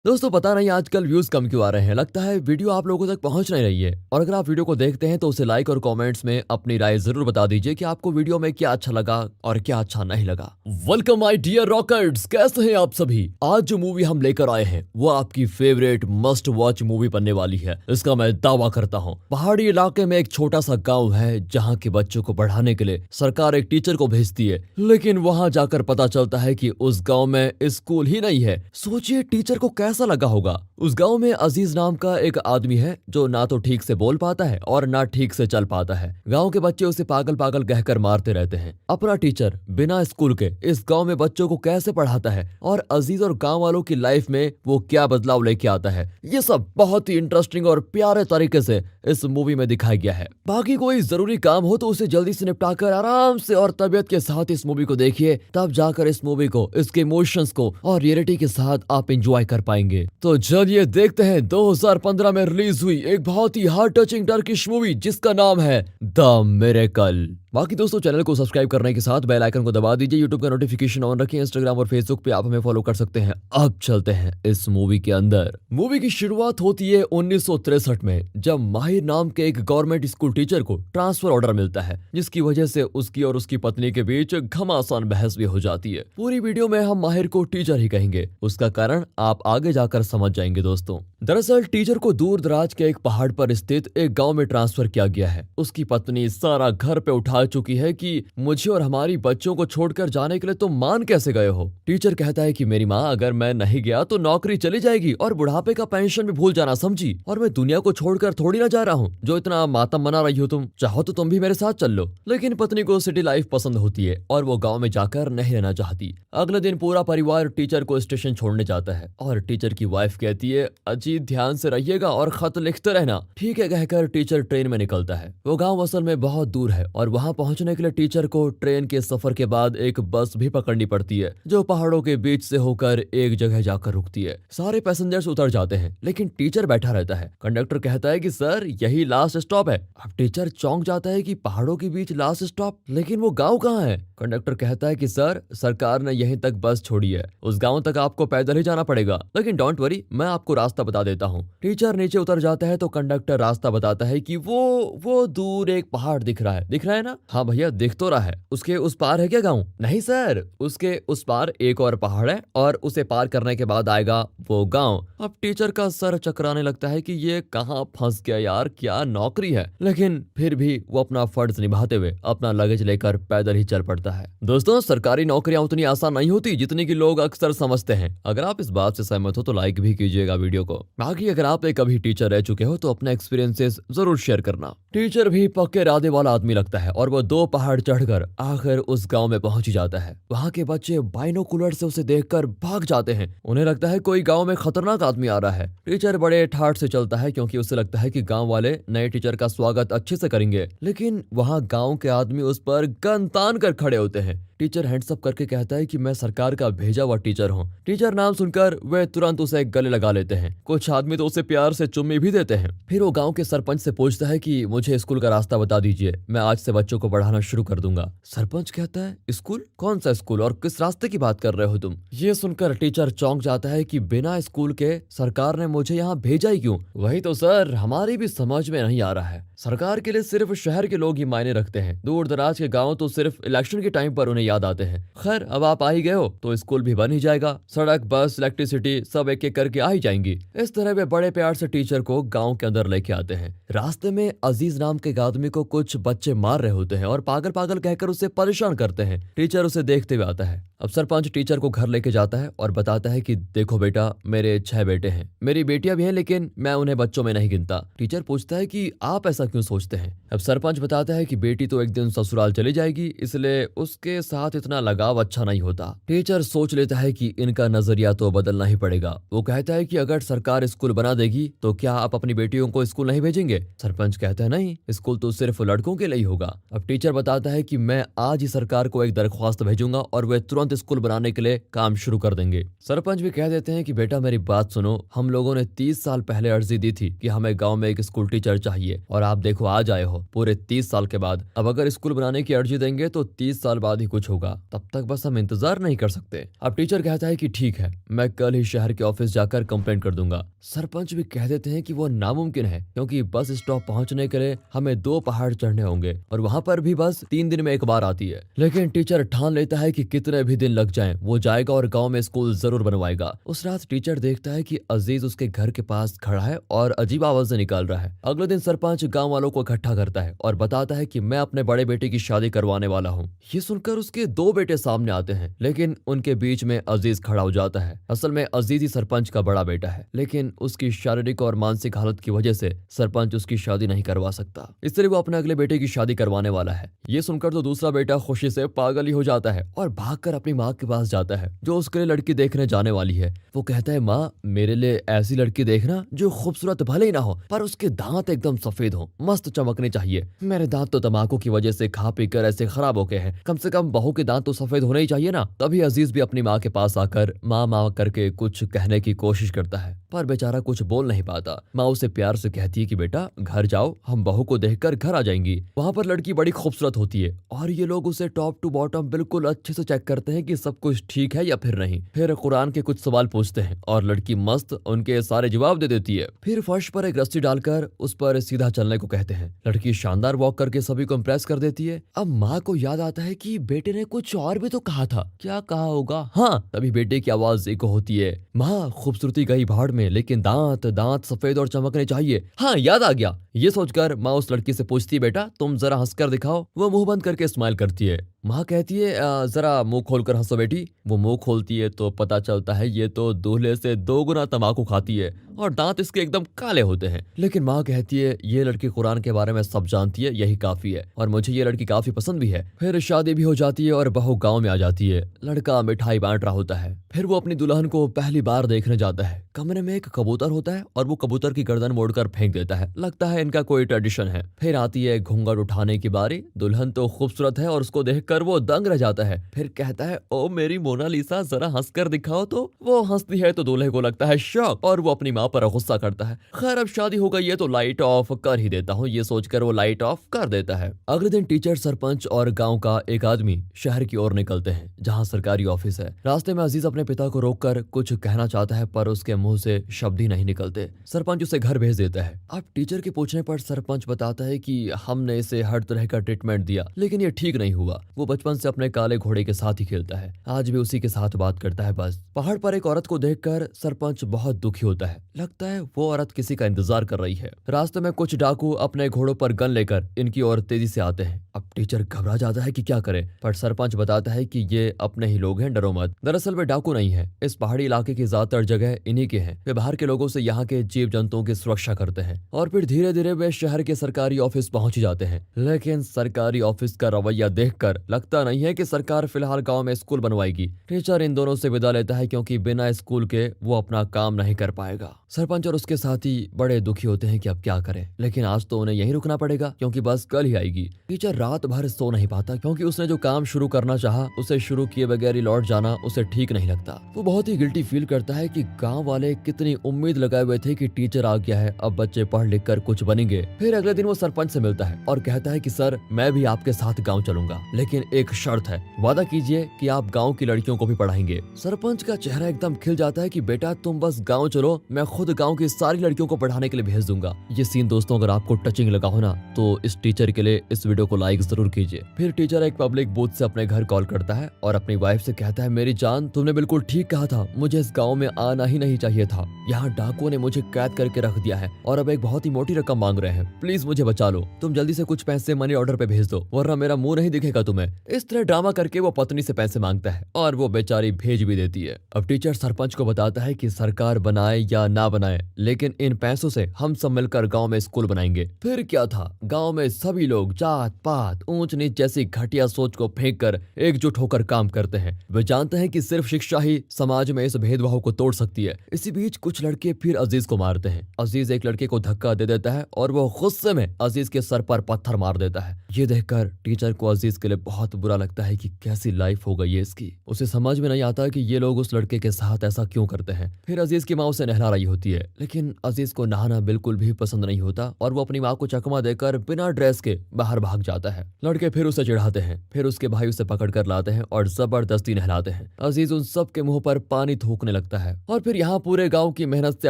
दोस्तों पता नहीं आजकल व्यूज कम क्यों आ रहे हैं। लगता है वीडियो आप लोगों तक पहुंच नहीं रही है। और अगर आप वीडियो को देखते हैं तो उसे लाइक और कमेंट्स में अपनी राय जरूर बता दीजिए कि आपको वीडियो में क्या अच्छा लगा और क्या अच्छा नहीं लगा। वेलकम माय डियर रॉकेट्स, कैसे हैं आप सभी। आज जो मूवी हम लेकर आए हैं वो आपकी फेवरेट मस्ट वॉच मूवी बनने वाली है, इसका मैं दावा करता हूँ। पहाड़ी इलाके में एक छोटा सा गाँव है जहाँ के बच्चों को पढ़ाने के लिए सरकार एक टीचर को भेजती है, लेकिन वहाँ जाकर पता चलता है कि उस गाँव में स्कूल ही नहीं है। सोचिए टीचर को कैसा लगा होगा। उस गांव में अजीज नाम का एक आदमी है जो ना तो ठीक से बोल पाता है और ना ठीक से चल पाता है। गांव के बच्चे उसे पागल पागल कहकर मारते रहते हैं। अपना टीचर बिना स्कूल के इस गांव में बच्चों को कैसे पढ़ाता है और अजीज और गांव वालों की लाइफ में वो क्या बदलाव लेके आता है, ये सब बहुत ही इंटरेस्टिंग और प्यारे तरीके से इस मूवी में दिखाया गया है। बाकी कोई जरूरी काम हो तो उसे जल्दी से निपटा कर आराम से और तबियत के साथ इस मूवी को देखिए, तब जाकर इस मूवी को, इसके इमोशंस को और रियलिटी के साथ आप एंजॉय कर पाएंगे। तो चलिए देखते हैं 2015 में रिलीज हुई एक बहुत ही हार्ट टचिंग टर्किश मूवी जिसका नाम है द मिरेकल। बाकी दोस्तों चैनल को सब्सक्राइब करने के साथ बेल आइकन को दबा दीजिए, यूट्यूब का नोटिफिकेशन ऑन रखिए, इंस्टाग्राम और फेसबुक पे आप हमें फॉलो कर सकते हैं। अब चलते हैं इस मूवी के अंदर। मूवी की शुरुआत होती है 1963 में, जब माहिर नाम के एक गवर्नमेंट स्कूल टीचर को ट्रांसफर ऑर्डर मिलता है, जिसकी वजह से उसकी और उसकी पत्नी के बीच घमासान बहस भी हो जाती है। पूरी वीडियो में हम माहिर को टीचर ही कहेंगे, उसका कारण आप आगे जाकर समझ जाएंगे। दोस्तों दरअसल टीचर को दूर दराज के एक पहाड़ पर स्थित एक गांव में ट्रांसफर किया गया है। उसकी पत्नी सारा घर पे उठा चुकी है कि मुझे और हमारी बच्चों को छोड़कर जाने के लिए तुम मान कैसे गए हो। टीचर कहता है कि मेरी माँ, अगर मैं नहीं गया तो नौकरी चली जाएगी और बुढ़ापे का पेंशन भी भूल जाना, समझी। और मैं दुनिया को छोड़कर थोड़ी ना जा रहा हूँ जो इतना मातम मना रही हो तुम। चाहो तो तुम भी मेरे साथ चल लो। लेकिन पत्नी को सिटी लाइफ पसंद होती है और वो गाँव में जाकर नहीं रहना चाहती। अगले दिन पूरा परिवार टीचर को स्टेशन छोड़ने जाता है और टीचर की वाइफ कहती है, अजीत ध्यान से रहिएगा और खत लिखते रहना। ठीक है कहकर टीचर ट्रेन में निकलता है। वो गांव असल में बहुत दूर है और वहां पहुंचने के लिए टीचर को ट्रेन के सफर के बाद एक बस भी पकड़नी पड़ती है जो पहाड़ों के बीच से होकर एक जगह जाकर रुकती है। सारे पैसेंजर्स उतर जाते हैं लेकिन टीचर बैठा रहता है। कंडक्टर कहता है कि सर यही लास्ट स्टॉप है। अब टीचर चौंक जाता है कि पहाड़ों के बीच लास्ट स्टॉप, लेकिन वो गाँव कहाँ है। कंडक्टर कहता है कि सर सरकार ने यहीं तक बस छोड़ी है, उस गांव तक आपको पैदल ही जाना पड़ेगा, लेकिन डोंट वरी, मैं आपको रास्ता बता देता हूँ। टीचर नीचे उतर जाता है तो कंडक्टर रास्ता बताता है कि वो दूर एक पहाड़ दिख रहा है। दिख रहा है ना? हाँ भैया दिख तो रहा है। उसके उस पार है क्या गाँव? नहीं सर, उसके उस पार एक और पहाड़ है और उसे पार करने के बाद आएगा वो गाँव। अब टीचर का सर चकराने लगता है कि ये कहाँ फंस गया यार, क्या नौकरी है। लेकिन फिर भी वो अपना फर्ज निभाते हुए अपना लगेज लेकर पैदल ही चल पड़ता है। दोस्तों सरकारी नौकरियां उतनी आसान नहीं होती जितनी कि लोग अक्सर समझते हैं। अगर आप इस बात से सहमत हो तो लाइक भी कीजिएगा वीडियो को। बाकी अगर आप एक कभी टीचर रह चुके हो तो अपने एक्सपीरियंसेस जरूर शेयर करना। टीचर भी पक्के इरादे वाला आदमी लगता है और वो 2 पहाड़ चढ़कर आखिर उस गांव में पहुंच ही जाता है। वहां के बच्चे बाइनोकुलर से उसे देखकर भाग जाते हैं। उन्हें लगता है कोई गाँव में खतरनाक आदमी आ रहा है। टीचर बड़े ठाठ से चलता है क्योंकि उसे लगता है कि गाँव वाले नए टीचर का स्वागत अच्छे से करेंगे, लेकिन वहाँ गाँव के आदमी उस पर गन तान कर खड़े होते हैं। टीचर हैंड्सअप करके कहता है कि मैं सरकार का भेजा हुआ टीचर हूँ। टीचर नाम सुनकर वे तुरंत उसे गले लगा लेते हैं। कुछ आदमी तो उसे प्यार से चुम्मी भी देते हैं। फिर वो गांव के सरपंच से पूछता है कि मुझे स्कूल का रास्ता बता दीजिए, मैं आज से बच्चों को पढ़ाना शुरू कर दूंगा। सरपंच कहता है स्कूल? कौन सा स्कूल और किस रास्ते की बात कर रहे हो तुम? ये सुनकर टीचर चौंक जाता है कि बिना स्कूल के सरकार ने मुझे यहाँ भेजा ही क्यों? वही तो सर हमारी भी समझ में नहीं आ रहा है। सरकार के लिए सिर्फ शहर के लोग ही मायने रखते हैं, दूर दराज के गाँव तो सिर्फ इलेक्शन के टाइम पर उन्हें याद आते हैं। खैर अब आप आ ही गए हो तो स्कूल भी बन ही जाएगा, सड़क बस इलेक्ट्रिसिटी सब एक एक करके आ ही जाएंगी। इस तरह वे बड़े प्यार से टीचर को गांव के अंदर लेके आते हैं। रास्ते में अजीज नाम के एक आदमी को कुछ बच्चे मार रहे होते हैं और पागल पागल कहकर उसे परेशान करते हैं। टीचर उसे देखते हुए आता है। अब सरपंच टीचर को घर लेके जाता है और बताता है कि देखो बेटा, मेरे 6 बेटे हैं, मेरी बेटियां भी हैं, लेकिन मैं उन्हें बच्चों में नहीं गिनता। टीचर पूछता है कि आप ऐसा क्यों सोचते हैं? अब सरपंच बताता है कि बेटी तो एक दिन ससुराल चली जाएगी, इसलिए उसके साथ इतना लगाव अच्छा नहीं होता। टीचर सोच लेता है कि इनका नजरिया तो बदलना ही पड़ेगा। वो कहता है कि अगर सरकार स्कूल बना देगी तो क्या आप अपनी बेटियों को स्कूल नहीं भेजेंगे? सरपंच कहता है नहीं, स्कूल तो सिर्फ लड़कों के लिए ही होगा। अब टीचर बताता है कि मैं आज ही सरकार को एक दरख्वास्त भेजूंगा और वे तुरंत स्कूल बनाने के लिए काम शुरू कर देंगे। सरपंच भी कह देते हैं कि बेटा मेरी बात सुनो, हम लोगों ने 30 साल पहले अर्जी दी थी कि हमें गांव में एक स्कूल टीचर चाहिए और आप देखो आज आए हो पूरे 30 साल के बाद। अब अगर स्कूल बनाने की अर्जी देंगे तो 30 साल बाद ही कुछ होगा, तब तक बस हम इंतजार नहीं कर सकते। अब टीचर कहता है कि ठीक है, मैं कल ही शहर के ऑफिस जाकर कंप्लेंट कर दूंगा। सरपंच भी कह देते हैं कि वो नामुमकिन है, क्योंकि बस स्टॉप पहुंचने के लिए हमें 2 पहाड़ चढ़ने होंगे और वहां पर भी बस 3 दिन में एक बार आती है। लेकिन टीचर ठान लेता है कि कितने भी दिन लग जाएं, वो जाएगा और गांव में स्कूल जरूर बनवाएगा। उस रात टीचर देखता है कि अजीज उसके घर के पास खड़ा है और अजीब आवाजें निकाल रहा है। अगले दिन सरपंच गांव वालों को इकट्ठा करता है और बताता है कि मैं अपने बड़े बेटे की शादी करवाने वाला हूँ। ये सुनकर उसके 2 बेटे सामने आते हैं, लेकिन उनके बीच में अजीज खड़ा हो जाता है। असल में अजीज ही सरपंच का बड़ा बेटा है, लेकिन उसकी शारीरिक और मानसिक हालत की वजह से सरपंच उसकी शादी नहीं करवा सकता, इसलिए वो अपने अगले बेटे की शादी करवाने वाला है। ये सुनकर तो दूसरा बेटा खुशी से पागल ही हो जाता है और भागकर अपनी माँ के पास जाता है, जो उसके लिए लड़की देखने जाने वाली है। वो कहता है, माँ मेरे लिए ऐसी लड़की देखना जो खूबसूरत भले ही ना हो, पर उसके दांत एकदम सफेद हो, मस्त चमकने चाहिए। मेरे दांत तो तंबाकू की वजह से खा पी कर ऐसे खराब हो गए हैं, कम से कम बहू के दांत तो सफेद होने ही चाहिए ना। तभी अजीज भी अपनी माँ के पास आकर माँ माँ करके कुछ कहने की कोशिश करता है, पर बेचारा कुछ बोल नहीं पाता। माँ उसे प्यार से कहती है कि बेटा घर जाओ, हम बहू को देखकर घर आ जाएंगी। वहाँ पर लड़की बड़ी खूबसूरत होती है और ये लोग उसे टॉप टू बॉटम बिल्कुल अच्छे से चेक करते हैं कि सब कुछ ठीक है या फिर नहीं। फिर कुरान के कुछ सवाल पूछते हैं और लड़की मस्त उनके सारे जवाब दे देती है। फिर फर्श पर एक रस्सी डालकर उस पर सीधा चलने को कहते हैं। लड़की शानदार वॉक करके सभी को इम्प्रेस कर देती है। अब माँ को याद आता है कि बेटे ने कुछ और भी तो कहा था, क्या कहा होगा। हाँ, तभी बेटे की आवाज इको होती है, माँ खूबसूरती गई भाड़ में, लेकिन दांत दांत सफेद और चमकने चाहिए। हाँ, याद आ गया। ये सोचकर माँ उस लड़की से पूछती है, बेटा तुम जरा हंसकर दिखाओ। वो मुंह बंद करके स्माइल करती है। माँ कहती है, जरा मुंह खोलकर हंसो बेटी। वो मुंह खोलती है तो पता चलता है ये तो दूल्हे से 2 गुना तंबाकू खाती है और दांत इसके एकदम काले होते हैं। लेकिन माँ कहती है, ये लड़की कुरान के बारे में सब जानती है, यही काफी है और मुझे ये लड़की काफी पसंद भी है। फिर शादी भी हो जाती है और बहू गाँव में आ जाती है। लड़का मिठाई बांट रहा होता है। फिर वो अपनी दुल्हन को पहली बार देखने जाता है। कमरे में एक कबूतर होता है और वो कबूतर की गर्दन मोड़कर फेंक देता है। लगता है इनका कोई ट्रेडिशन है। फिर आती है घूंघट उठाने की बारी। दुल्हन तो खूबसूरत है और उसको देखकर वो दंग रह जाता है। फिर कहता है, ओ मेरी मोनालिसा जरा हंसकर दिखाओ। तो वो हंसती है तो दूल्हे को लगता है शौक और वो अपनी माँ पर गुस्सा करता है। खैर अब शादी हो गई है तो लाइट ऑफ कर ही देता हूँ, ये सोचकर वो लाइट ऑफ कर देता है। अगले दिन टीचर, सरपंच और गाँव का एक आदमी शहर की ओर निकलते हैं, जहाँ सरकारी ऑफिस है। रास्ते में अजीज अपने पिता को रोककर कुछ कहना चाहता है, पर उसके मुंह से शब्द ही नहीं निकलते। सरपंच उसे घर भेज देता है। अब टीचर के पूछने पर सरपंच बताता है कि हमने इसे हर तरह का ट्रीटमेंट दिया, लेकिन ये ठीक नहीं हुआ। वो बचपन से अपने काले घोड़े के साथ ही खेलता है, आज भी उसी के साथ बात करता है बस। पहाड़ पर एक औरत को देखकर सरपंच बहुत दुखी होता है। लगता है वो औरत किसी का इंतजार कर रही है। रास्ते में कुछ डाकू अपने घोड़ों पर गन लेकर इनकी ओर तेजी से आते हैं। अब टीचर घबरा जाता है कि क्या करे, पर सरपंच बताता है कि ये अपने ही लोग हैं, डरो मत। दरअसल वे डाकू नहीं है, इस पहाड़ी इलाके की ज्यादातर जगह इन्हीं के हैं। वे बाहर के लोगों से यहाँ के जीव जंतुओं की सुरक्षा करते हैं। और फिर धीरे धीरे वे शहर के सरकारी ऑफिस पहुंच जाते हैं। लेकिन सरकारी ऑफिस का रवैया देखकर लगता नहीं है कि सरकार फिलहाल गाँव में स्कूल बनवाएगी। टीचर इन दोनों से विदा लेता है, क्योंकि बिना स्कूल के वो अपना काम नहीं कर पाएगा। सरपंच और उसके साथी बड़े दुखी होते हैं कि अब क्या करें, लेकिन आज तो उन्हें यहीं रुकना पड़ेगा, क्योंकि बस कल ही आएगी। टीचर रात भर सो नहीं पाता, क्योंकि उसने जो काम शुरू करना चाहा उसे शुरू किए बगैर ही लौट जाना उसे ठीक नहीं लगता। वो बहुत ही गिल्टी फील करता है कि गांव वाले कितनी उम्मीद लगाए हुए थे कि टीचर आ गया है, अब बच्चे पढ़ लिख कर कुछ बनेंगे। फिर अगले दिन वो सरपंच से मिलता है और कहता है कि सर मैं भी आपके साथ गाँव चलूंगा, लेकिन एक शर्त है, वादा कीजिए कि आप गाँव की लड़कियों को भी पढ़ाएंगे। सरपंच का चेहरा एकदम खिल जाता है कि बेटा तुम बस गाँव चलो, मैं खुद गाँव की सारी लड़कियों को पढ़ाने के लिए भेज दूंगा। ये सीन दोस्तों अगर आपको टचिंग लगा हो ना, तो इस टीचर के लिए इस वीडियो को लाइक जरूर कीजिए। फिर टीचर एक पब्लिक बूथ से अपने घर कॉल करता है और अपनी वाइफ से कहता है, मेरी जान तुमने बिल्कुल ठीक कहा था, मुझे इस गाँव में आना ही नहीं चाहिए था। यहाँ डाकुओं ने मुझे कैद करके रख दिया है और अब एक बहुत ही मोटी रकम मांग रहे हैं, प्लीज मुझे बचा लो। तुम जल्दी से कुछ पैसे मनी ऑर्डर पे भेज दो, वरना मेरा मुंह नहीं दिखेगा तुम्हें। इस तरह ड्रामा करके वो पत्नी से पैसे मांगता है और वो बेचारी भेज भी देती है। अब टीचर सरपंच को बताता है कि सरकार बनाए या ना बनाए, लेकिन इन पैसों से हम सब मिलकर गांव में स्कूल बनाएंगे। फिर क्या था, गांव में सभी लोग जात पात ऊंच नीच जैसी घटिया सोच को फेंक कर एकजुट होकर काम करते हैं। वे जानते हैं कि सिर्फ शिक्षा ही समाज में इस भेदभाव को तोड़ सकती है। इसी बीच कुछ लड़के फिर अजीज को मारते हैं। अजीज एक लड़के को धक्का दे देता है और वो गुस्से में अजीज के सर पर पत्थर मार देता है। ये देखकर टीचर को अजीज के लिए बहुत बुरा लगता है कि कैसी लाइफ हो गई है इसकी। उसे समझ में नहीं आता कि ये लोग उस लड़के के साथ ऐसा क्यों करते हैं। फिर अजीज की माँ उसे नहला रही होती है, लेकिन अजीज को नहाना बिल्कुल भी पसंद नहीं होता और वो अपनी माँ को चकमा देकर बिना ड्रेस के बाहर भाग जाता है। लड़के फिर उसे चिढ़ाते हैं, फिर उसके भाई उसे पकड़ कर लाते हैं और जबरदस्ती नहलाते हैं। अजीज उन सब के मुंह पर पानी थूकने लगता है और फिर यहाँ पूरे गांव की मेहनत से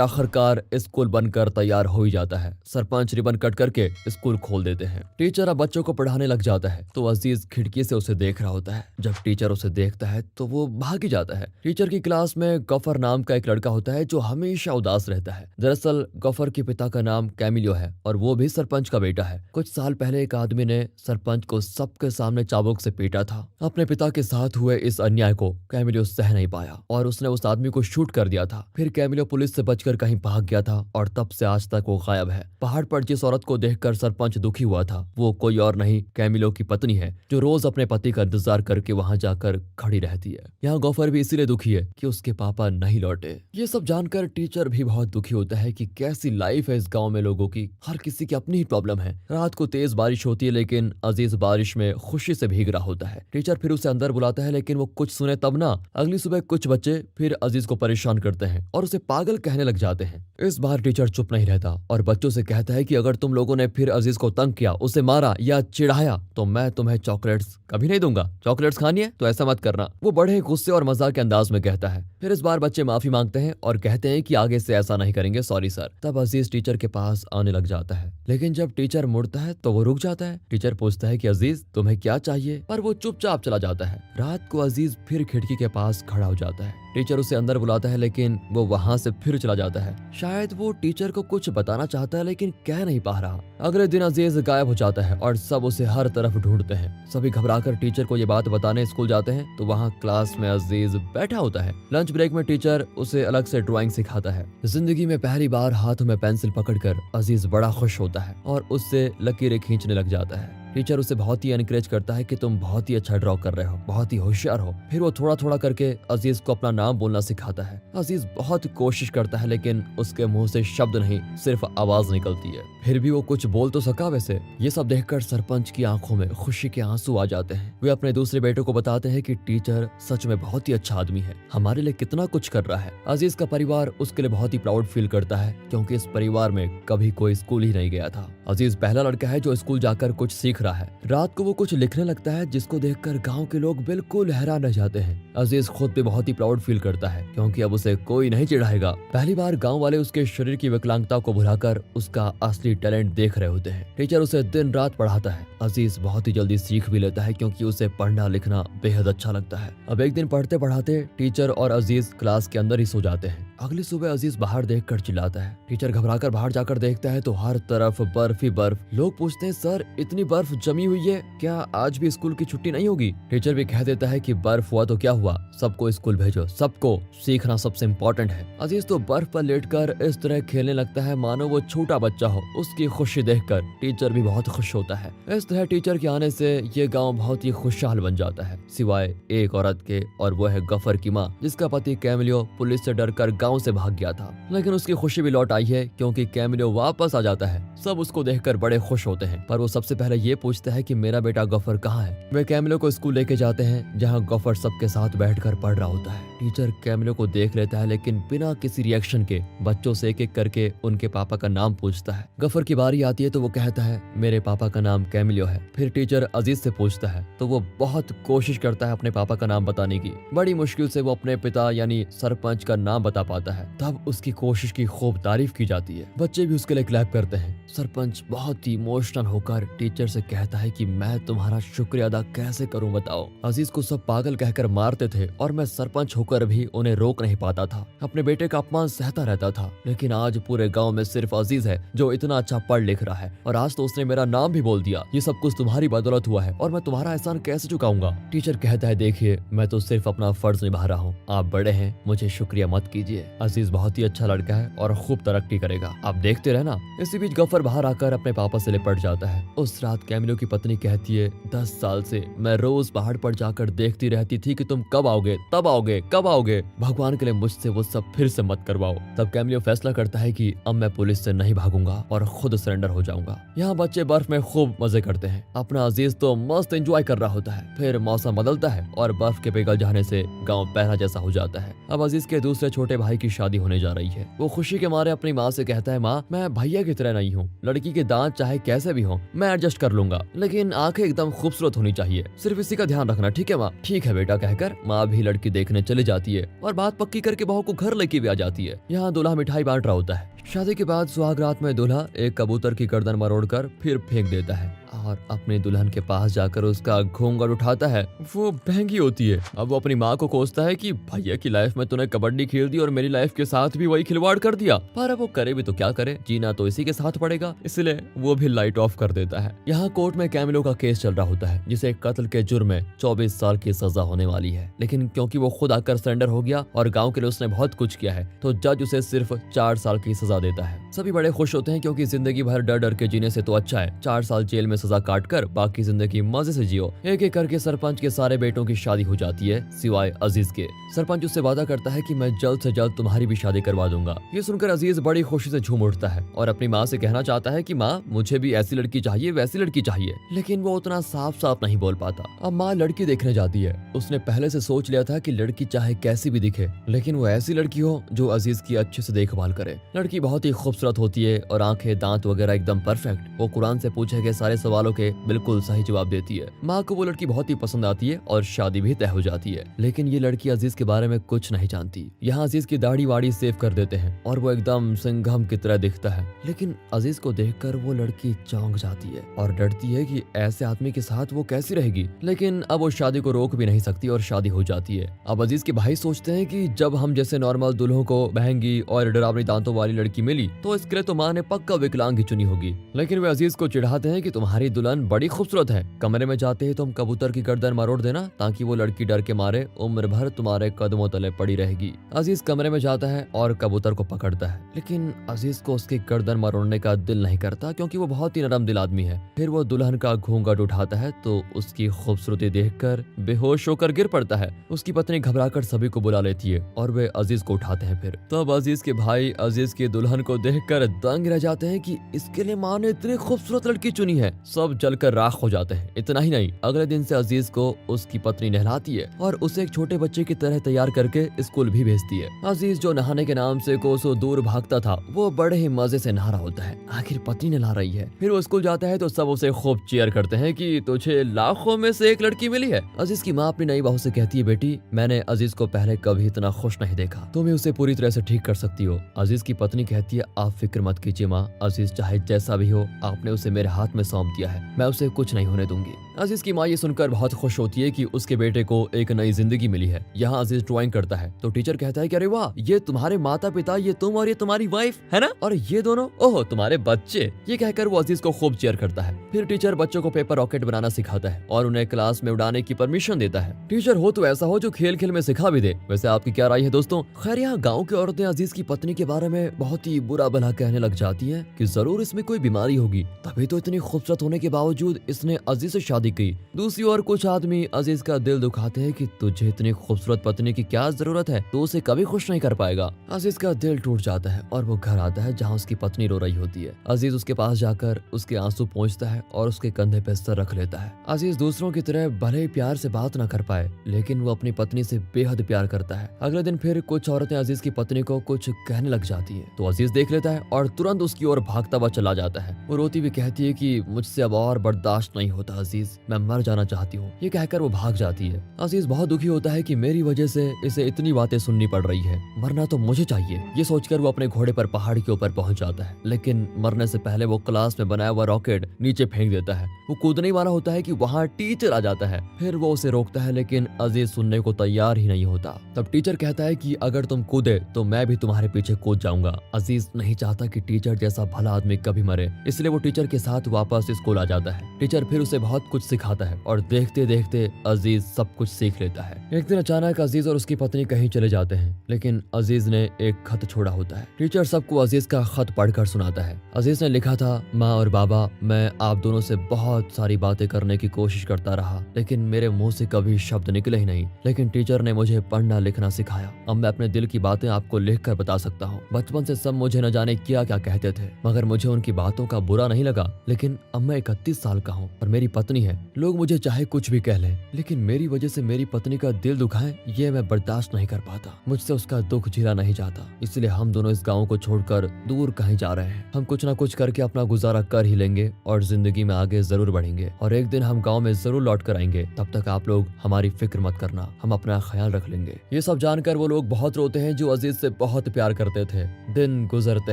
आखिरकार स्कूल बनकर तैयार हो ही जाता है। सरपंच रिबन कट करके स्कूल खोल देते हैं। टीचर अब बच्चों को पढ़ाने लग जाता है तो अजीज खिड़की से उसे देख रहा होता है। जब टीचर उसे देखता है तो वो भाग ही जाता है। टीचर की क्लास में गफर नाम का एक लड़का होता है जो हमेशा उदास रहता है। दरअसल गफर के पिता का नाम कैमिलियो है और वो भी सरपंच का बेटा है। कुछ साल पहले एक आदमी ने सरपंच को सबके सामने चाबुक से पीटा था। अपने पिता के साथ हुए इस अन्याय को कैमिलियो सह नहीं पाया और उसने उस आदमी को शूट कर दिया था। फिर कैमिलियो पुलिस से बचकर कहीं भाग गया था और तब से आज तक वो गायब है। पहाड़ पर जिस औरत को देखकर सरपंच दुखी हुआ था वो कोई और नहीं कैमिलियो की पत्नी है जो रोज अपने पति का इंतजार करके वहां जाकर खड़ी रहती है। यहाँ गफर भी इसीलिए दुखी है कि उसके पापा नहीं लौटे। ये सब जानकर टीचर भी बहुत दुखी होता है कि कैसी लाइफ है इस गांव में लोगों की, हर किसी की अपनी ही प्रॉब्लम है। रात को तेज बारिश होती है लेकिन अजीज बारिश में खुशी से भीग रहा होता है। टीचर फिर उसे अंदर बुलाता है लेकिन वो कुछ सुने तब ना। अगली सुबह कुछ बच्चे फिर अजीज को परेशान करते हैं और उसे पागल कहने लग जाते हैं। इस बार टीचर चुप नहीं रहता और बच्चों से कहता है कि अगर तुम लोगों ने फिर अजीज को तंग किया, उसे मारा या चिढ़ाया तो मैं तुम्हें चॉकलेट्स कभी नहीं दूंगा। चॉकलेट्स खानी है तो ऐसा मत करना। वो बड़े गुस्से और मजाक के अंदाज में कहता है। फिर इस बार बच्चे माफी मांगते हैं और कहते हैं कि आगे से ऐसा नहीं करेंगे, सॉरी सर। तब अजीज टीचर के पास आने लग जाता है लेकिन जब टीचर मुड़ता है तो वो रुक जाता है। टीचर पूछता है कि अजीज तुम्हें क्या चाहिए, पर वो चुपचाप चला जाता है। रात को अजीज फिर खिड़की के पास खड़ा हो जाता है। टीचर उसे अंदर बुलाता है लेकिन वो वहां से फिर चला जाता है। शायद वो टीचर को कुछ बताना चाहता है लेकिन कह नहीं पा रहा। अगले दिन अजीज गायब हो जाता है और सब उसे हर तरफ ढूंढते हैं। सभी घबराकर टीचर को ये बात बताने स्कूल जाते हैं तो वहाँ क्लास में अजीज बैठा होता है। लंच ब्रेक में टीचर उसे अलग से ड्राइंग सिखाता है। जिंदगी में पहली बार हाथों में पेंसिल पकड़कर अजीज बड़ा खुश होता है और उससे लकीरें खींचने लग जाता है। टीचर उसे बहुत ही एनकरेज करता है कि तुम बहुत ही अच्छा ड्रॉ कर रहे हो, बहुत ही होशियार हो। फिर वो थोड़ा थोड़ा करके अजीज को अपना नाम बोलना सिखाता है। अजीज बहुत कोशिश करता है लेकिन उसके मुंह से शब्द नहीं, सिर्फ आवाज निकलती है। फिर भी वो कुछ बोल तो सका वैसे। ये सब देखकर सरपंच की आंखों में खुशी के आंसू आ जाते हैं। वे अपने दूसरे बेटे को बताते हैं कि टीचर सच में बहुत ही अच्छा आदमी है, हमारे लिए कितना कुछ कर रहा है। अजीज का परिवार उसके लिए बहुत ही प्राउड फील करता है क्योंकि इस परिवार में कभी कोई स्कूल ही नहीं गया था। अजीज पहला लड़का है जो स्कूल जाकर कुछ सीख रहा है। रात को वो कुछ लिखने लगता है जिसको देखकर गांव के लोग बिल्कुल हैरान रह जाते हैं। अजीज खुद भी बहुत ही प्राउड फील करता है क्योंकि अब उसे कोई नहीं चिढ़ाएगा। पहली बार गांव वाले उसके शरीर की विकलांगता को भुलाकर उसका असली टैलेंट देख रहे होते हैं। टीचर उसे दिन रात पढ़ाता है। अजीज बहुत ही जल्दी सीख भी लेता है क्योंकि उसे पढ़ना लिखना बेहद अच्छा लगता है। अब एक दिन पढ़ते पढ़ाते टीचर और अजीज क्लास के अंदर ही सो जाते हैं। अगली सुबह अजीज बाहर देखकर चिल्लाता है। टीचर घबराकर बाहर जाकर देखता है तो हर तरफ बर्फ ही बर्फ। लोग पूछते हैं सर इतनी बर्फ जमी हुई है, क्या आज भी स्कूल की छुट्टी नहीं होगी? टीचर भी कह देता है कि बर्फ हुआ तो क्या हुआ, सबको स्कूल भेजो, सबको सीखना सबसे इम्पोर्टेंट है। अजीज तो बर्फ पर लेटकर इस तरह खेलने लगता है मानो वो छोटा बच्चा हो। उसकी खुशी देखकर टीचर भी बहुत खुश होता है। इस तरह टीचर के आने से ये गाँव बहुत ही खुशहाल बन जाता है, सिवाय एक औरत के, और वो है गफर की माँ, जिसका पति कैमिलियो पुलिस से डरकर गाँव से भाग गया था। लेकिन उसकी खुशी भी लौट आई है क्योंकि कैमिलियो वापस आ जाता है। सब उसको देखकर बड़े खुश होते हैं, पर वो सबसे पहले ये पूछता है कि मेरा बेटा गफर कहाँ है। वे कैमिलियो को स्कूल लेके जाते हैं जहाँ गफर सबके साथ बैठकर पढ़ रहा होता है। टीचर कैमिलियो को देख लेता है लेकिन बिना किसी रिएक्शन के बच्चों से एक एक करके उनके पापा का नाम पूछता है। गफर की बारी आती है तो वो कहता है मेरे पापा का नाम कैमिलियो है। फिर टीचर अजीज से पूछता है तो वो बहुत कोशिश करता है अपने पापा का नाम बताने की। बड़ी मुश्किल से वो अपने पिता यानी सरपंच का नाम बता पाता है। तब उसकी कोशिश की खूब तारीफ की जाती है। बच्चे भी उसके लिए क्लैप करते हैं। सरपंच बहुत ही इमोशनल होकर टीचर से कहता है कि मैं तुम्हारा शुक्रिया अदा कैसे करूं बताओ। अजीज को सब पागल कहकर मारते थे और मैं सरपंच होकर भी उन्हें रोक नहीं पाता था। अपने बेटे का अपमान सहता रहता था, लेकिन आज पूरे गांव में सिर्फ अजीज है जो इतना अच्छा पढ़ लिख रहा है और आज तो उसने मेरा नाम भी बोल दिया। ये सब कुछ तुम्हारी बदौलत हुआ है और मैं तुम्हारा एहसान कैसे चुकाऊंगा। टीचर कहता है देखिए मैं तो सिर्फ अपना फर्ज निभा रहा हूँ, आप बड़े हैं, मुझे शुक्रिया मत कीजिए। अजीज बहुत ही अच्छा लड़का है और खूब तरक्की करेगा, आप देखते रहना। इसी बीच गफर बाहर आकर अपने पापा से लिपट जाता है। उस रात कैमिलियो की पत्नी कहती है 10 साल से मैं रोज पहाड़ पर जाकर देखती रहती थी कि तुम कब आओगे, तब आओगे, कब आओगे। भगवान के लिए मुझसे वो सब फिर से मत करवाओ। तब कैमिलियो फैसला करता है कि अब मैं पुलिस से नहीं भागूंगा और खुद सरेंडर हो जाऊंगा। यहाँ बच्चे बर्फ में खूब मजे करते हैं। अपना अजीज तो मस्त एंजॉय कर रहा होता है। फिर मौसम बदलता है और बर्फ के पिघल जाने से गाँव पहला जैसा हो जाता है। अब अजीज के दूसरे छोटे भाई की शादी होने जा रही है। वो खुशी के मारे अपनी माँ से कहता है, माँ मैं भैया की तरह नहीं हूँ, लड़की के दांत चाहे कैसे भी हो मैं एडजस्ट कर लूंगा, लेकिन आंखें एकदम खूबसूरत होनी चाहिए, सिर्फ इसी का ध्यान रखना, ठीक है माँ? ठीक है बेटा कहकर माँ भी लड़की देखने चली जाती है और बात पक्की करके बहू को घर लेके भी आ जाती है। यहाँ दूल्हा मिठाई बांट रहा होता है। शादी के बाद सुहाग रात में दूल्हा एक कबूतर की गर्दन मरोड़कर फिर फेंक देता है और अपने दुल्हन के पास जाकर उसका घूंघट उठाता है। वो महंगी होती है। अब वो अपनी माँ को कोसता है कि भैया की लाइफ में तूने कबड्डी खेल दी और मेरी लाइफ के साथ भी वही खिलवाड़ कर दिया, पर अब वो करे भी तो क्या करे, जीना तो इसी के साथ पड़ेगा, इसलिए वो भी लाइट ऑफ कर देता है। यहाँ कोर्ट में कैमिलो का केस चल रहा होता है, जिसे कत्ल के जुर्म में 24 साल की सजा होने वाली है, लेकिन क्योंकि वो खुद आकर सरेंडर हो गया और गाँव के लिए उसने बहुत कुछ किया है, तो जज उसे सिर्फ 4 साल की सजा देता है। सभी बड़े खुश होते हैं क्योंकि जिंदगी भर डर डर के जीने से तो अच्छा है 4 साल जेल में सजा काट कर बाकी जिंदगी मजे से जियो। एक एक करके सरपंच के सारे बेटों की शादी हो जाती है सिवाय अजीज के। सरपंच उससे वादा करता है कि मैं जल्द से जल्द तुम्हारी भी शादी करवा दूंगा। ये सुनकर अजीज बड़ी खुशी से झूम उठता है और अपनी माँ से कहना चाहता है कि माँ मुझे भी ऐसी लड़की चाहिए, वैसी लड़की चाहिए, लेकिन वो उतना साफ साफ नहीं बोल पाता। अब माँ लड़की देखने जाती है। उसने पहले से सोच लिया था कि लड़की चाहे कैसी भी दिखे, लेकिन वो ऐसी लड़की हो जो अजीज की अच्छे से देखभाल करे। लड़की बहुत ही खूबसूरत होती है और आंखें दांत वगैरह एकदम परफेक्ट। वो कुरान से पूछे गए सारे सवालों के बिल्कुल सही जवाब देती है। माँ को वो लड़की बहुत ही पसंद आती है और शादी भी तय हो जाती है, लेकिन ये लड़की अजीज के बारे में कुछ नहीं जानती। यहाँ अजीज की दाढ़ी वाड़ी सेव कर देते हैं और वो एकदम सिंघम की तरह दिखता है, लेकिन अजीज को देखकर वो लड़की चौंक जाती है और डरती है कि ऐसे आदमी के साथ वो कैसी रहेगी, लेकिन अब वो शादी को रोक भी नहीं सकती और शादी हो जाती है। अब अजीज के भाई सोचते हैं कि जब हम जैसे नॉर्मल दुल्हों को महंगी और डरावनी दांतों वाली लड़की मिली तो इसके लिए तो माँ ने पक्का विकलांग ही चुनी होगी, लेकिन वे अजीज को चिढ़ाते हैं कि तुम्हारी दुल्हन बड़ी खूबसूरत है, कमरे में जाते ही तुम कबूतर की गर्दन मरोड़ देना ताकि वो लड़की डर के मारे उम्र भर तुम्हारे कदमों तले पड़ी रहेगी। अजीज कमरे में जाता है और कबूतर को पकड़ता है, लेकिन अजीज को उसकी गर्दन मरोड़ने का दिल नहीं करता क्योंकि वो बहुत ही नरम दिल आदमी है। फिर वो दुल्हन का घूंघट उठाता है तो उसकी खूबसूरती देखकर बेहोश होकर गिर पड़ता है। उसकी पत्नी घबराकर सभी को बुला लेती है और वे अजीज को उठाते हैं। फिर तब अजीज के भाई अजीज की दुल्हन को देखकर दंग रह जाते हैं कि इसके लिए माँ ने इतनी खूबसूरत लड़की चुनी है। सब जलकर राख हो जाते हैं। इतना ही नहीं, अगले दिन से अजीज को उसकी पत्नी नहलाती है और उसे एक छोटे बच्चे की तरह तैयार करके स्कूल भी भेजती है। अजीज जो नहाने के नाम से कोसों दूर भागता था, वो बड़े ही मजे से नहा रहा होता है। आखिर पत्नी नहला रही है। फिर वो स्कूल जाता है तो सब उसे खूब चीयर करते हैं कि तुझे लाखों में से एक लड़की मिली है। अजीज की माँ अपनी नई बहू से कहती है, बेटी मैंने अजीज को पहले कभी इतना खुश नहीं देखा, तुम ही उसे पूरी तरह से ठीक कर सकती हो। अजीज की पत्नी कहती है, आप फिक्र मत कीजिए माँ, अजीज चाहे जैसा भी हो आपने उसे मेरे हाथ में सौंप दिया है, मैं उसे कुछ नहीं होने दूंगी। अजीज की माँ ये सुनकर बहुत खुश होती है कि उसके बेटे को एक नई जिंदगी मिली है। यहाँ अजीज ड्राइंग करता है तो टीचर कहता है कि अरे वाह, ये तुम्हारे माता पिता, ये तुम और ये तुम्हारी वाइफ है ना, और ये दोनों ओह तुम्हारे बच्चे। ये कहकर वो अजीज को खूब चीयर करता है। फिर टीचर बच्चों को पेपर रॉकेट बनाना सिखाता है और उन्हें क्लास में उड़ाने की परमिशन देता है। टीचर हो तो ऐसा हो जो खेल खेल में सिखा भी दे। वैसे आपकी क्या राय है दोस्तों? खैर यहाँ गाँव की औरतें अजीज की पत्नी के बारे में बहुत ही बुरा भला कहने लग जाती है कि जरूर इसमें कोई बीमारी होगी, तभी तो इतनी खूबसूरत होने के बावजूद इसने अजीज से शादी की। दूसरी ओर कुछ आदमी अजीज का दिल दुखाते हैं कि तुझे इतनी खूबसूरत पत्नी की क्या जरूरत है, तो उसे कभी खुश नहीं कर पाएगा। अजीज का दिल टूट जाता है और वो घर आता है जहाँ उसकी पत्नी रो रही होती है। अजीज उसके पास जाकर उसके आंसू पोंछता है और उसके कंधे पे सर रख लेता है। अजीज दूसरों की तरह भले ही प्यार से बात न कर पाए, लेकिन वो अपनी पत्नी से बेहद प्यार करता है। अगले दिन फिर कुछ औरतें अजीज की पत्नी को कुछ कहने लग जाती है तो अजीज देख लेता है और तुरंत उसकी ओर भागता हुआ चला जाता है। वो रोती हुई कहती है कि मुझसे अब और बर्दाश्त नहीं होता अजीज, मैं मर जाना चाहती हूँ। ये कहकर वो भाग जाती है। अजीज बहुत दुखी होता है कि मेरी वजह से इसे इतनी बातें सुननी पड़ रही है, मरना तो मुझे चाहिए। ये सोचकर वो अपने घोड़े पर पहाड़ के ऊपर पहुंच जाता है, लेकिन मरने से पहले वो क्लास में बनाया हुआ रॉकेट नीचे फेंक देता है। वो कूदने वाला होता है कि वहाँ टीचर आ जाता है। फिर वो उसे रोकता है, लेकिन अजीज सुनने को तैयार ही नहीं होता। तब टीचर कहता है कि अगर तुम कूदे तो मैं भी तुम्हारे पीछे कूद जाऊंगा। अजीज नहीं चाहता कि टीचर जैसा भला आदमी कभी मरे, इसलिए वो टीचर के साथ वापस स्कूल आ जाता है। टीचर फिर उसे बहुत कुछ सिखाता है और देखते देखते अजीज सब कुछ सीख लेता है। एक दिन अचानक अजीज और उसकी पत्नी कहीं चले जाते हैं, लेकिन अजीज ने एक खत छोड़ा होता है। टीचर सबको अजीज का खत पढ़कर सुनाता है। अजीज ने लिखा था, माँ और बाबा, मैं आप दोनों से बहुत सारी बातें करने की कोशिश करता रहा, लेकिन मेरे मुंह से कभी शब्द निकले ही नहीं, लेकिन टीचर ने मुझे पढ़ना लिखना सिखाया। अब मैं अपने दिल की बातें आपको लिख कर बता सकता हूँ। बचपन से सब मुझे न जाने क्या क्या कहते थे, मगर मुझे उनकी बातों का बुरा नहीं लगा। लेकिन अब मैं 31 साल का हूँ और मेरी पत्नी है है। लोग मुझे चाहे कुछ भी कह लें, लेकिन मेरी वजह से मेरी पत्नी का दिल दुखाए ये मैं बर्दाश्त नहीं कर पाता। मुझसे उसका दुख झेला नहीं जाता, इसलिए हम दोनों इस गाँव को छोड़कर दूर कहीं जा रहे हैं। हम कुछ ना कुछ करके अपना गुजारा कर ही लेंगे और जिंदगी में आगे जरूर बढ़ेंगे और एक दिन हम गाँव में जरूर लौट कर आएंगे। तब तक आप लोग हमारी फिक्र मत करना, हम अपना ख्याल रख लेंगे। ये सब जानकर वो लोग बहुत रोते हैं जो अजीज से बहुत प्यार करते थे। दिन गुजरते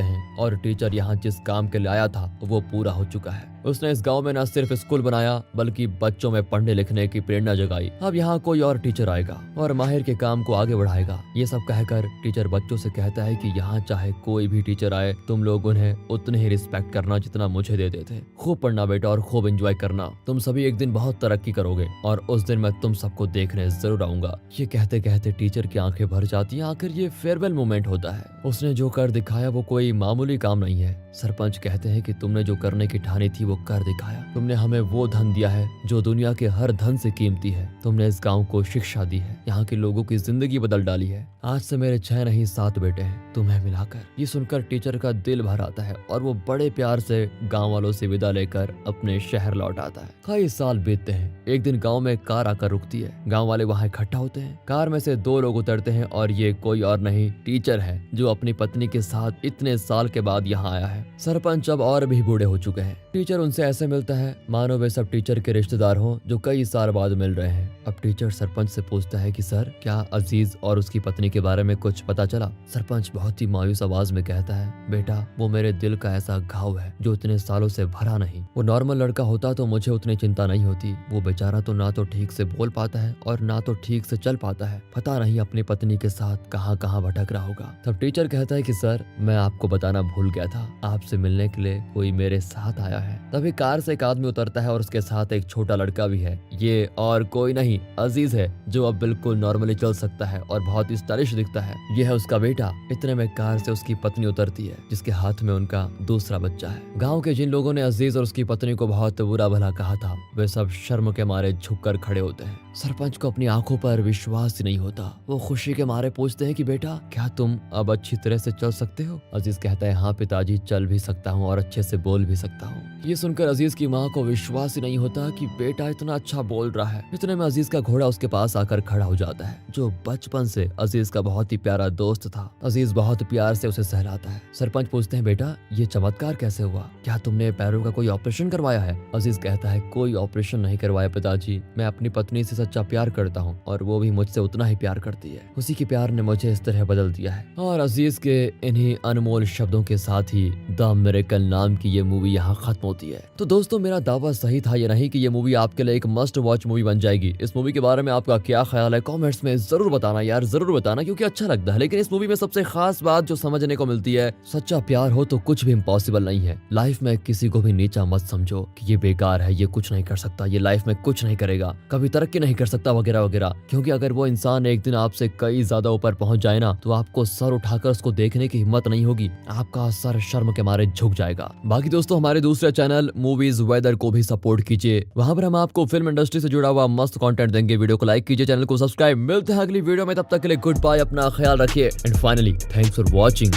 हैं और टीचर यहाँ जिस काम के लिए आया था वो पूरा हो चुका है। उसने इस गांव में न सिर्फ स्कूल बनाया बल्कि बच्चों में पढ़ने लिखने की प्रेरणा जगाई। अब यहाँ कोई और टीचर आएगा और माहिर के काम को आगे बढ़ाएगा। ये सब कहकर टीचर बच्चों से कहता है कि यहाँ चाहे कोई भी टीचर आए, तुम लोग उन्हें उतने ही रिस्पेक्ट करना जितना मुझे देते थे। खूब पढ़ना बेटा और खूब एंजॉय करना, तुम सभी एक दिन बहुत तरक्की करोगे और उस दिन मैं तुम सबको देखने जरूर आऊंगा। ये कहते कहते टीचर की आंखें भर जाती हैं। आखिर ये फेयरवेल मोमेंट होता है। उसने जो कर दिखाया वो कोई मामूली काम नहीं है। सरपंच कहते हैं कि तुमने जो करने की ठानी थी वो कर दिखाया। तुमने हमें वो धन दिया है जो दुनिया के हर धन से कीमती है। तुमने इस गांव को शिक्षा दी है, यहाँ के लोगों की जिंदगी बदल डाली है। आज से मेरे 6 नहीं 7 बेटे हैं तुम्हें मिलाकर। ये सुनकर टीचर का दिल भर आता है और वो बड़े प्यार से गाँव वालों से विदा लेकर अपने शहर लौट आता है। कई साल बीतते हैं। एक दिन गाँव में कार आकर रुकती है। गाँव वाले वहाँ इकट्ठा होते हैं। कार में से 2 लोग उतरते हैं और ये कोई और नहीं टीचर है जो अपनी पत्नी के साथ इतने साल के बाद यहाँ आया है। सरपंच अब और भी बूढ़े हो चुके हैं। टीचर उनसे ऐसे मिलता है मानो वे सब टीचर के रिश्तेदार हों जो कई साल बाद मिल रहे हैं। अब टीचर सरपंच से पूछता है कि सर, क्या अजीज और उसकी पत्नी के बारे में कुछ पता चला? सरपंच बहुत ही मायूस आवाज में कहता है, बेटा वो मेरे दिल का ऐसा घाव है जो इतने सालों से भरा नहीं। वो नॉर्मल लड़का होता तो मुझे उतनी चिंता नहीं होती। वो बेचारा तो ना तो ठीक से बोल पाता है और ना तो ठीक से चल पाता है। पता नहीं अपनी पत्नी के साथ कहाँ कहाँ भटक रहा होगा। तब टीचर कहता है कि सर, मैं आपको बताना भूल गया था, आपसे मिलने के लिए कोई मेरे साथ आया है। तभी कार से एक आदमी उतरता है और उसके साथ एक छोटा लड़का भी है। ये और कोई नहीं अजीज है जो अब बिल्कुल नॉर्मली चल सकता है और बहुत स्टाइलिश दिखता है। ये है उसका बेटा। इतने में कार से उसकी पत्नी उतरती है जिसके हाथ में उनका दूसरा बच्चा है। गाँव के जिन लोगों ने अजीज और उसकी पत्नी को बहुत बुरा भला कहा था वे सब शर्म के मारे झुककर खड़े होते हैं। सरपंच को अपनी आंखों पर विश्वास ही नहीं होता। वो खुशी के मारे पूछते हैं कि बेटा, क्या तुम अब अच्छी तरह से चल सकते हो? अजीज कहता है, हाँ पिताजी, चल भी सकता हूँ और अच्छे से बोल भी सकता हूँ। ये सुनकर अजीज की माँ को विश्वास ही नहीं होता कि बेटा इतना अच्छा बोल रहा है। इतने में अजीज का घोड़ा उसके पास आकर खड़ा हो जाता है जो बचपन से अजीज का बहुत ही प्यारा दोस्त था। अजीज बहुत प्यार से उसे सहलाता है। सरपंच पूछते हैं, बेटा ये चमत्कार कैसे हुआ? क्या तुमने पैरों का कोई ऑपरेशन करवाया है? अजीज कहता है, कोई ऑपरेशन नहीं करवाया पिताजी, मैं अपनी पत्नी से सच्चा प्यार करता हूँ और वो भी मुझसे उतना ही प्यार करती है। उसी के प्यार ने मुझे इस तरह बदल दिया है। और अजीज के इन्हीं अनमोल शब्दों के साथ ही द मिरेकल नाम की ये मूवी यहाँ खत्म होती है। तो दोस्तों, मेरा दावा सही था या नहीं कि ये मूवी आपके लिए एक मस्ट वॉच मूवी बन जाएगी? इस मूवी के बारे में आपका क्या ख्याल है कमेंट्स में जरूर बताना यार, जरूर बताना, क्योंकि अच्छा लगता है। लेकिन इस मूवी में सबसे खास बात जो समझने को मिलती है, सच्चा प्यार हो तो कुछ भी इम्पॉसिबल नहीं है। लाइफ में किसी को भी नीचा मत समझो कि ये बेकार है, ये कुछ नहीं कर सकता, ये लाइफ में कुछ नहीं करेगा, कभी तरक्की नहीं कर सकता वगैरह वगैरह। क्योंकि अगर वो इंसान एक दिन आपसे कई ज्यादा ऊपर पहुंच जाए ना, तो आपको सर उठाकर उसको देखने की हिम्मत नहीं होगी। आपका सर शर्म के मारे झुक जाएगा। बाकी दोस्तों, हमारे दूसरे चैनल मूवीज वेदर को भी सपोर्ट कीजिए। वहां पर हम आपको फिल्म इंडस्ट्री से जुड़ा हुआ मस्त कंटेंट देंगे। वीडियो को लाइक कीजिए, चैनल को सब्सक्राइब। मिलते हैं अगली वीडियो में, तब तक के लिए गुड बाय, अपना ख्याल रखिए and finally thanks for watching.